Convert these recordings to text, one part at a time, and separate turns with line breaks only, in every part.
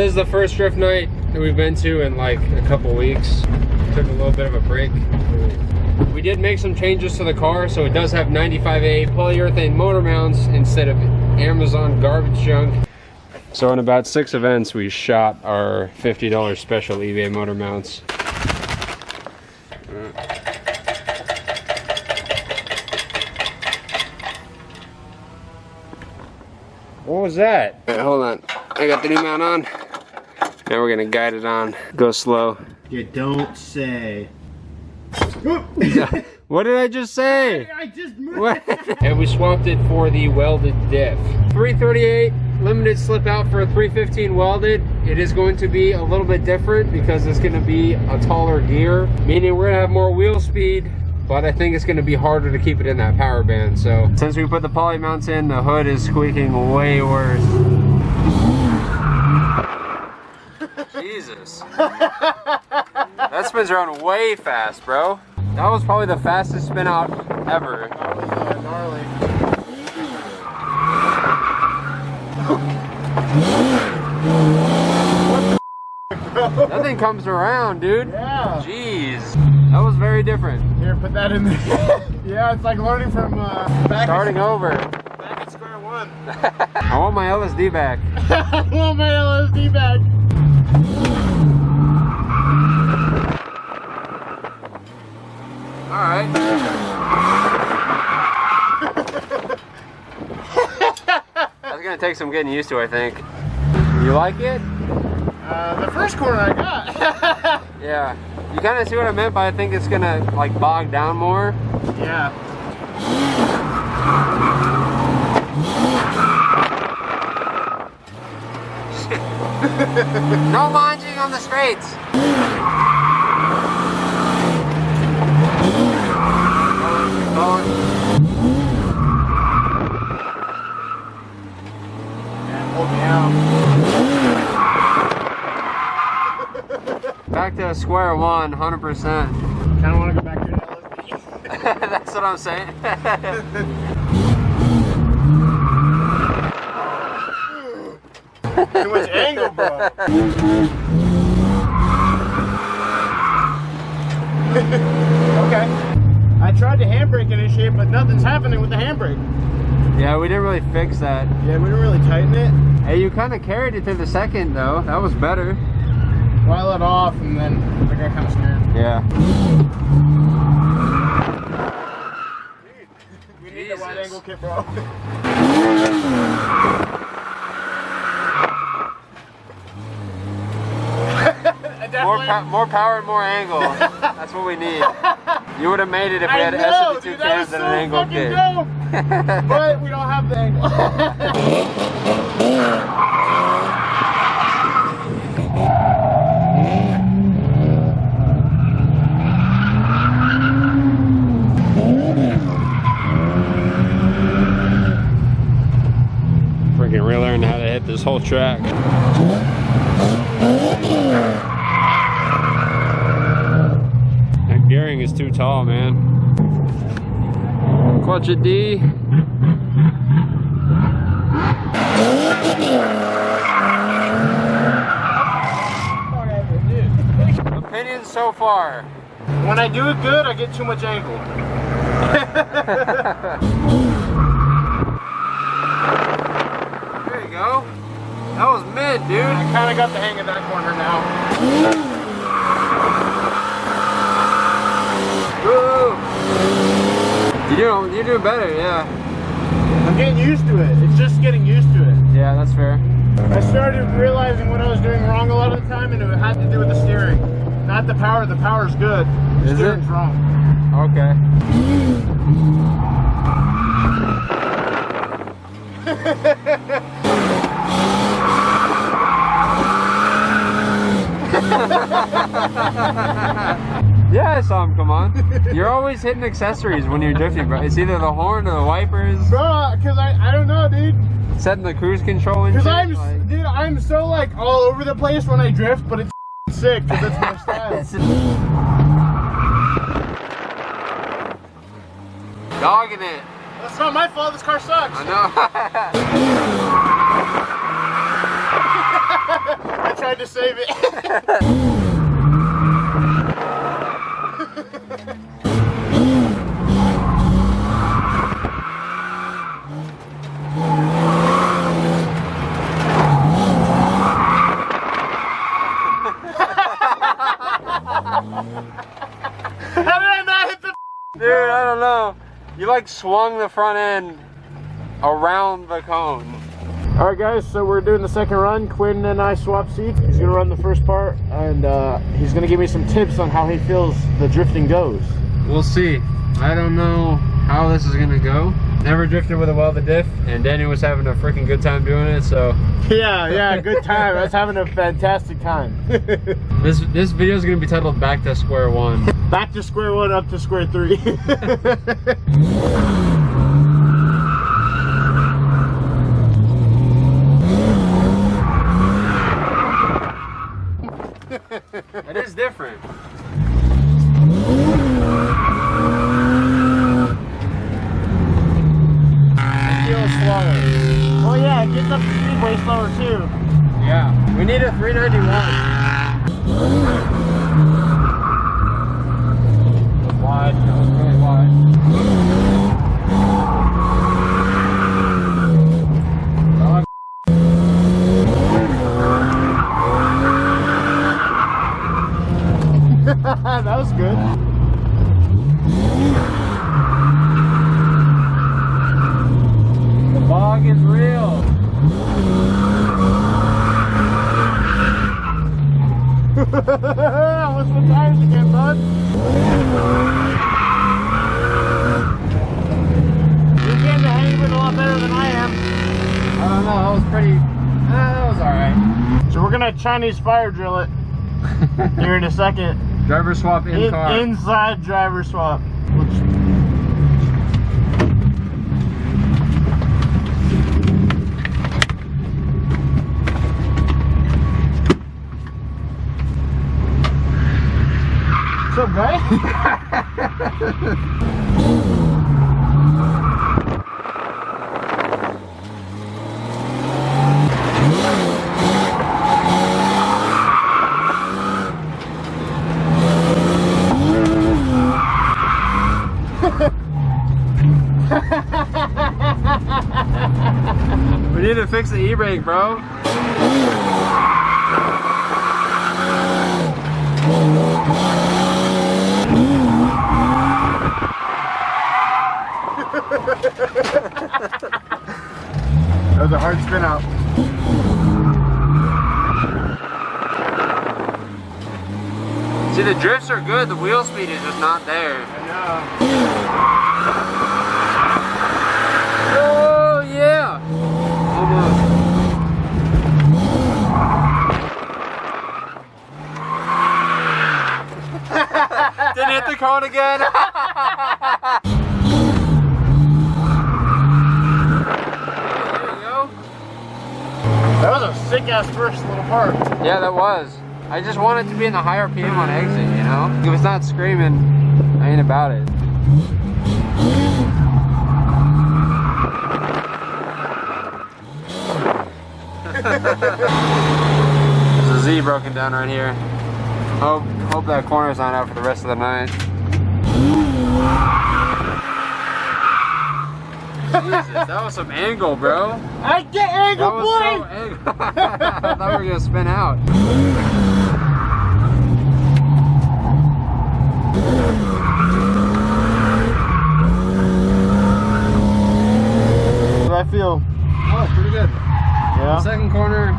this is the first drift night that we've been to in like a couple weeks. Took a little bit of a break. We did make some changes to the car, so it does have 95A polyurethane motor mounts instead of Amazon garbage junk. So in about 6 events, we shot our $50 special eBay motor mounts. What was that? All right, hold on. I got the new mount on. Now we're gonna guide it on. Go slow.
You don't say.
What did I just say?
I just moved.
And we swapped it for the welded diff. 338 limited slip out for a 315 welded. It is going to be a little bit different because it's going to be a taller gear, meaning we're going to have more wheel speed, but I think it's going to be harder to keep it in that power band. So since we put the poly mounts in, the hood is squeaking way worse. Jesus. That spins around way fast, bro. That was probably the fastest spin out ever.
That was gnarly.
That thing comes around, dude.
Yeah.
Jeez. That was very different.
Here, put that in there. Yeah, it's like learning from
starting over.
Back at square one.
I want my LSD back.
I want my LSD back.
Alright. That's gonna take some getting used to, I think. You like it?
The first corner I got.
Yeah. You kind of see what I meant, but I think it's gonna like bog down more.
Yeah.
No lunging on the straights. Back to square one, 100%.
Kind of want to go back to LSD.
That's what I'm saying.
Too much angle, bro. Okay. I tried to handbrake initiate, but nothing's happening with the handbrake.
Yeah, we didn't really fix that.
Yeah, we didn't really tighten it.
Hey, you kind of carried it to the second, though. That was better.
Well, I let off, and then I got kind of scared.
Yeah.
We need the wide angle kit, bro.
More power and more angle. That's what we need. You would have made it if we had S52 cams and an angle kit.
But we don't have the angle.
Freaking relearn how to hit this whole track. That gearing is too tall, man. Clutch a D. Opinions so far?
When I do it good, I get too much angle.
There you go. That was mid, dude.
I kind of got the hang of that corner now.
Woo! You're doing better, yeah.
I'm getting used to it. It's just getting used to it.
Yeah, that's fair.
I started realizing what I was doing wrong a lot of the time, and it had to do with the steering. Not the power. The power's good. The steering's wrong.
Okay. Yeah, I saw him come on. You're always hitting accessories when you're drifting, bro. It's either the horn or the wipers.
Bro, because I don't know, dude.
Setting the cruise control and shit.
Because I'm so like all over the place when I drift, but it's sick because that's my style.
Dogging it.
That's not my fault. This car sucks.
I know.
It's tried to save it. How did I not hit the?
Dude, I don't know. You like swung the front end around the cone.
All right, guys. So we're doing the second run. Quinn and I swap seats. He's gonna run the first part, and he's gonna give me some tips on how he feels the drifting goes.
We'll see. I don't know how this is gonna go. Never drifted with a welded diff, and Danny was having a freaking good time doing it, so.
Yeah, good time. I was having a fantastic time.
This video is gonna be titled Back to Square One.
Back to square one, up to square three.
It is different.
It feels slower. Oh yeah, it gets up to speed way slower too.
Yeah, we need a 391. Wide, that was really wide.
That was good.
The bog is real.
What's the tires again, bud? You're getting the hang of it a lot better than I am.
I don't know, that was pretty, that was alright.
So we're gonna Chinese fire drill it here in a second.
Driver swap in car.
Inside driver swap. What's up, guy?
We need to fix the e-brake, bro.
That was a hard spin out.
See, the drifts are good, the wheel speed is just not there.
I know.
Oh, yeah! Almost. Didn't hit the cone again.
That was a sick ass first little part.
Yeah, that was. I just want it to be in the higher PM on exit, you know? If it's not screaming, I ain't about it. There's a Z broken down right here. Hope that corner's not out for the rest of the night. Jesus, that was some angle, bro.
I get angle,
That was so angle. I thought we were gonna spin out.
How do I feel?
Oh, pretty good.
Yeah.
The second corner,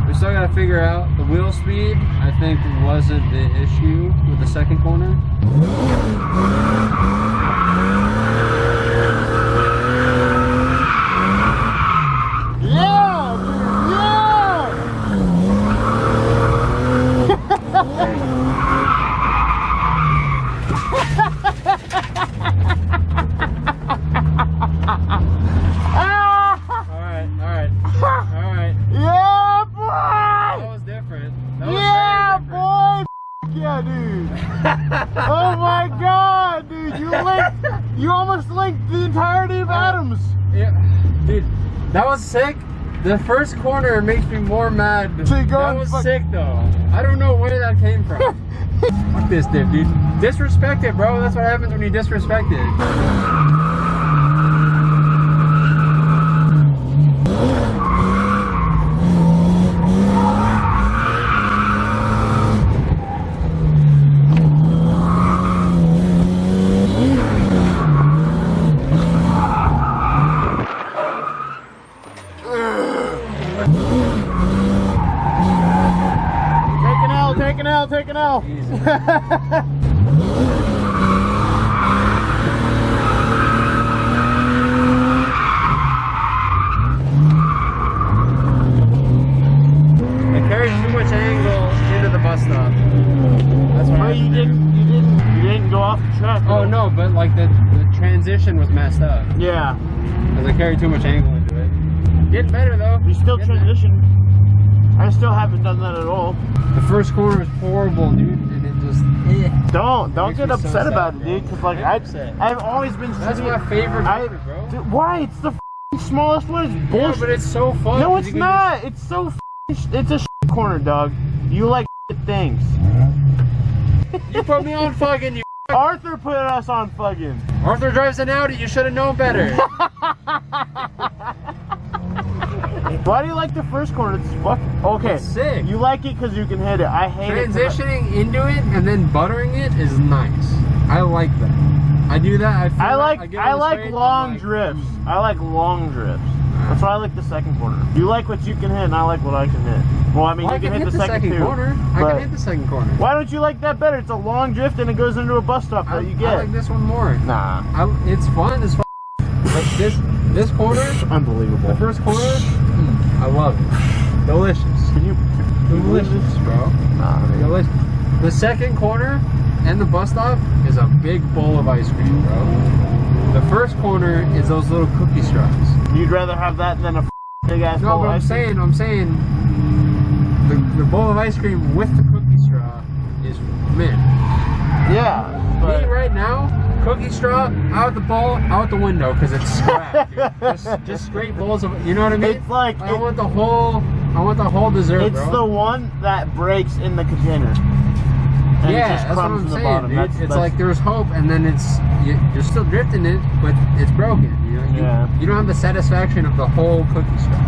we still gotta figure out the wheel speed. I think wasn't the issue with the second corner.
Yeah,
Alright.
yeah, boy!
That was different. That was
Yeah,
very different.
boy! Yeah, dude. Oh my god, dude. You almost linked the entirety of Adams.
Yeah, dude, that was sick. The first corner makes me more mad.
So you go
That
and
was
fuck-
sick though. I don't know where that came from. Fuck this diff, dude. Disrespect it, bro. That's what happens when you disrespect it.
Take an L.
I carried too much angle into the bus stop. That's what
But you didn't go off the track.
Oh no, but like the transition was messed up.
Yeah.
Because I carried too much angle into it. Getting better though.
You still
Getting
transition. I still haven't done that at all.
The first corner was horrible, dude, and it just
Don't
Makes
get
me so
upset
sad,
about it,
bro.
dude. Because like
I'm upset.
I've always been.
That's
sitting-
my favorite corner, bro.
Dude, why? It's the smallest one. It's
Yeah,
bullshit.
but it's so fun.
No,
'cause
it's
you can
not. It's so. It's a corner, dog. You like things.
You put me on fucking. You.
Arthur put us on fucking.
Arthur drives an Audi. You should have known better.
Why do you like the first corner? It's fucking okay.
It's sick.
You like it because you can hit it. I hate it. 'cause
Transitioning into it and then buttering it is nice. I like that. I do that. I, feel
I like
get on
I
the
like
straight,
long
I'm like,
drifts. I like long drifts. That's why I like the second corner. You like what you can hit, and I like what I can hit. Well, I mean,
Well, I
you can hit the second too.
corner. I
but
can hit the second corner.
why don't you like that better? It's a long drift and it goes into a bus stop that you get.
I like this one more.
Nah,
It's fun as fuck. But this corner,
unbelievable.
the first corner, I love it. Delicious.
Can you?
Delicious, bro.
Nah,
Delicious. The second corner and the bus stop is a big bowl of ice cream, bro. The first corner is those little cookie straws.
you'd rather have that than a big ass
No,
bowl
but
of
I'm
ice cream?
saying, the bowl of ice cream with the cookie straw is mint.
Yeah,
Me
but
right now, cookie straw out the bowl, out the window, because it's scrap. Dude. Just straight bowls of, you know what I mean?
it's like
I want the whole dessert,
it's
bro.
the one that breaks in the container. And it
Yeah,
just
that's what
crumbs
I'm
to the
saying,
bottom.
dude.
That's-
It's
that's-
like there's hope, and then you're still drifting it, but it's broken. You know,
Yeah.
you don't have the satisfaction of the whole cookie straw.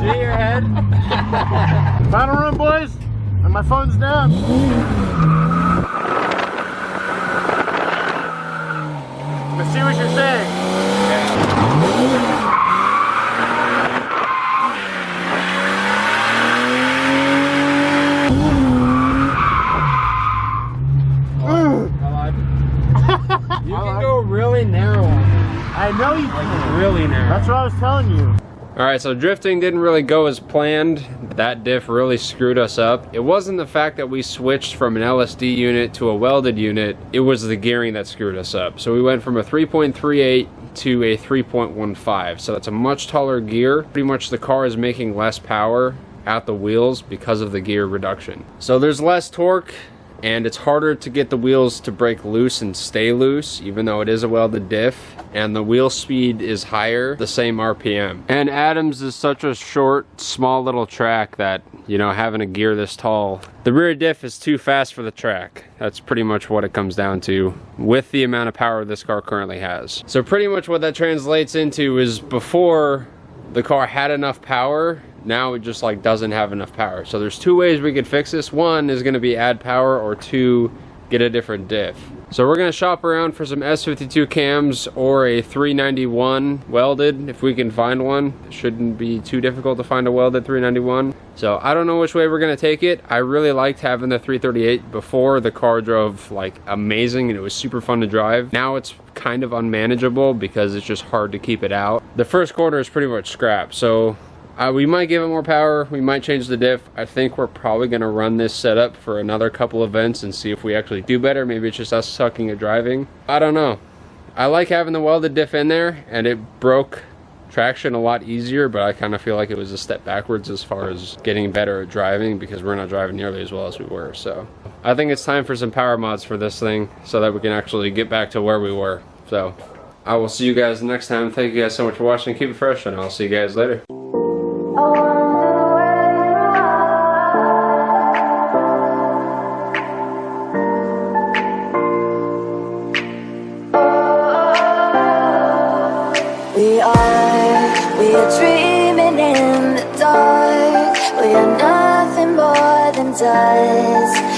Do your head.
Final run, boys, and my phone's down. I see what you're saying.
You can go really narrow on it.
I know you can.
Really narrow.
That's what I was telling you.
Alright, so drifting didn't really go as planned. That diff really screwed us up. It wasn't the fact that we switched from an LSD unit to a welded unit, it was the gearing that screwed us up. So we went from a 3.38 to a 3.15, so that's a much taller gear. Pretty much the car is making less power at the wheels because of the gear reduction. So there's less torque, and it's harder to get the wheels to break loose and stay loose, even though it is a welded diff, and the wheel speed is higher, the same RPM. And Adams is such a short, small little track that, you know, having a gear this tall, the rear diff is too fast for the track. That's pretty much what it comes down to with the amount of power this car currently has. So pretty much what that translates into is before the car had enough power, now it just like doesn't have enough power. So there's two ways we could fix this. One is going to be add power, or two, get a different diff. So we're gonna shop around for some S52 cams or a 391 welded if we can find one. It shouldn't be too difficult to find a welded 391. So I don't know which way we're gonna take it. I really liked having the 338 before. The car drove like amazing and it was super fun to drive. Now it's kind of unmanageable because it's just hard to keep it out. The first corner is pretty much scrap, so we might give it more power, we might change the diff. I think we're probably gonna run this setup for another couple events and see if we actually do better. Maybe it's just us sucking at driving. I don't know. I like having the welded diff in there, and it broke traction a lot easier, but I kind of feel like it was a step backwards as far as getting better at driving because we're not driving nearly as well as we were. So I think it's time for some power mods for this thing so that we can actually get back to where we were. So I will see you guys next time. Thank you guys so much for watching. Keep it fresh, and I'll see you guys later.
We are dreaming in the dark. We are nothing more than dust.